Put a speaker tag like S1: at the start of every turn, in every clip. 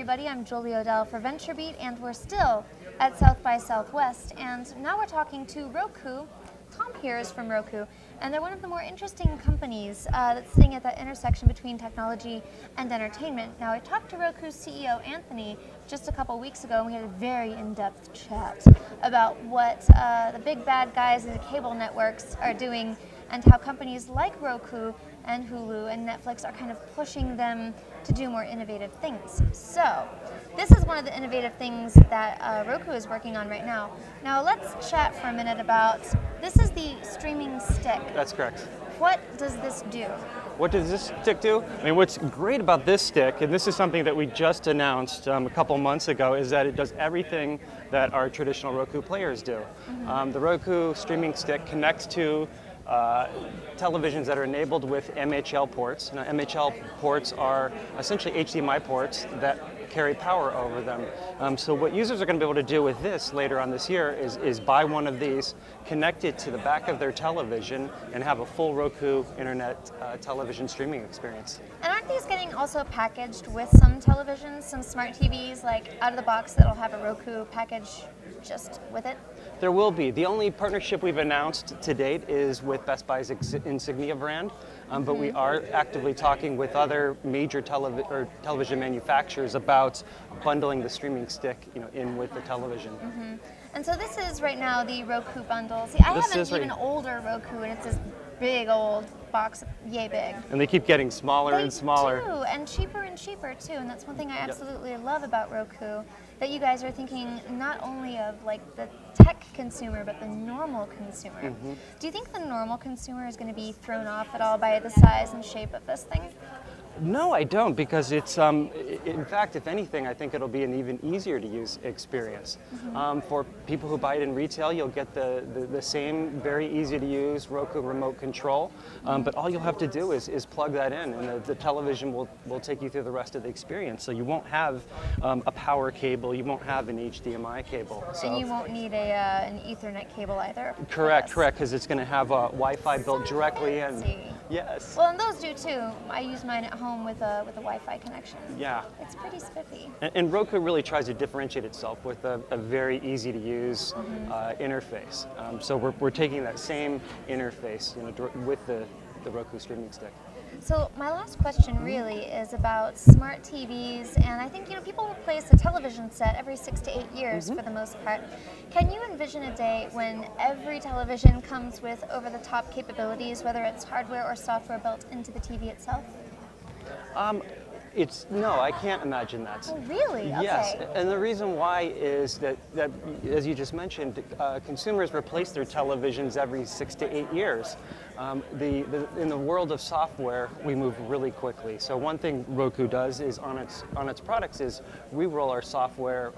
S1: everybody. I'm Julie Odell for VentureBeat, and we're still at South by Southwest. And now we're talking to Roku. Tom here is from Roku, and they're one of the more interesting companies that's sitting at that intersection between technology and entertainment. Now, I talked to Roku's CEO, Anthony, just a couple weeks ago, and we had a very in-depth chat about what the big bad guys in the cable networks are doing and how companies like Roku and Hulu and Netflix are kind of pushing them to do more innovative things. So, this is one of the innovative things that Roku is working on right now. Now, let's chat for a minute about, this is the streaming stick.
S2: That's correct.
S1: What does this do?
S2: What does this stick do? I mean, what's great about this stick, and this is something that we just announced a couple months ago, is that it does everything that our traditional Roku players do. The Roku streaming stick connects to televisions that are enabled with MHL ports. Now, MHL ports are essentially HDMI ports that carry power over them. So what users are going to be able to do with this later on this year is buy one of these, connect it to the back of their television, and have a full Roku internet television streaming experience.
S1: And aren't these getting also packaged with some televisions, some smart TVs, like out of the box that'll have a Roku package just with it?
S2: There will be. The only partnership we've announced to date is with Best Buy's Insignia brand, but we are actively talking with other major television manufacturers about bundling the streaming stick, in with the television.
S1: And so this is right now the Roku bundle. See, I have an even older Roku, and it's this big old box, yay big.
S2: And they keep getting smaller and smaller.
S1: They do, and cheaper too. And that's one thing I absolutely love about Roku, that you guys are thinking not only of like the tech consumer, but the normal consumer. Do you think the normal consumer is going to be thrown off at all by the size and shape of this thing?
S2: No, I don't, because it's, in fact, if anything, I think it'll be an even easier to use experience. For people who buy it in retail, you'll get the same very easy to use Roku remote control, but all you'll have to do is plug that in, and the television will take you through the rest of the experience. So you won't have a power cable, you won't have an HDMI cable. So.
S1: And you won't need an Ethernet cable either.
S2: Correct, because it's going to have Wi-Fi built directly in. Yes.
S1: Well, and those do too. I use mine at home with a Wi-Fi connection.
S2: Yeah.
S1: It's pretty spiffy.
S2: And Roku really tries to differentiate itself with a very easy to use interface. So we're taking that same interface, with the Roku streaming stick.
S1: So my last question really is about smart TVs, and I think people replace a television set every 6 to 8 years for the most part. Can you envision a day when every television comes with over-the-top capabilities, whether it's hardware or software built into the TV itself?
S2: No, I can't imagine that.
S1: Oh, really? Okay.
S2: Yes, and the reason why is that as you just mentioned, consumers replace their televisions every 6 to 8 years. In the world of software, we move really quickly. So one thing Roku does is on its products is re-roll our software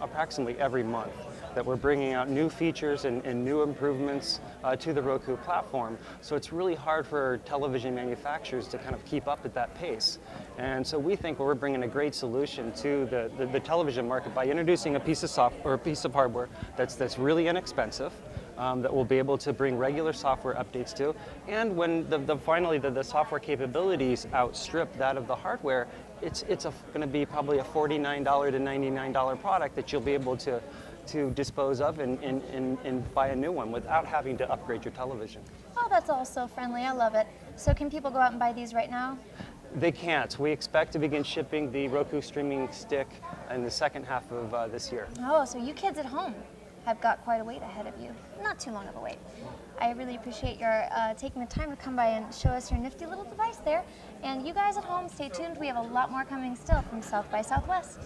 S2: approximately every month. That we're bringing out new features and new improvements to the Roku platform. So it's really hard for television manufacturers to kind of keep up at that pace. And so we think we're bringing a great solution to the television market by introducing a piece of software or a piece of hardware that's really inexpensive. That we'll be able to bring regular software updates to, and when finally the software capabilities outstrip that of the hardware, it's going to be probably a $49 to $99 product that you'll be able to dispose of and buy a new one without having to upgrade your television.
S1: Oh, that's all so friendly. I love it. So can people go out and buy these right now?
S2: They can't. We expect to begin shipping the Roku streaming stick in the second half of this year.
S1: Oh, so you kids at home have got quite a wait ahead of you. Not too long of a wait. I really appreciate your taking the time to come by and show us your nifty little device there. And you guys at home, stay tuned. We have a lot more coming still from South by Southwest.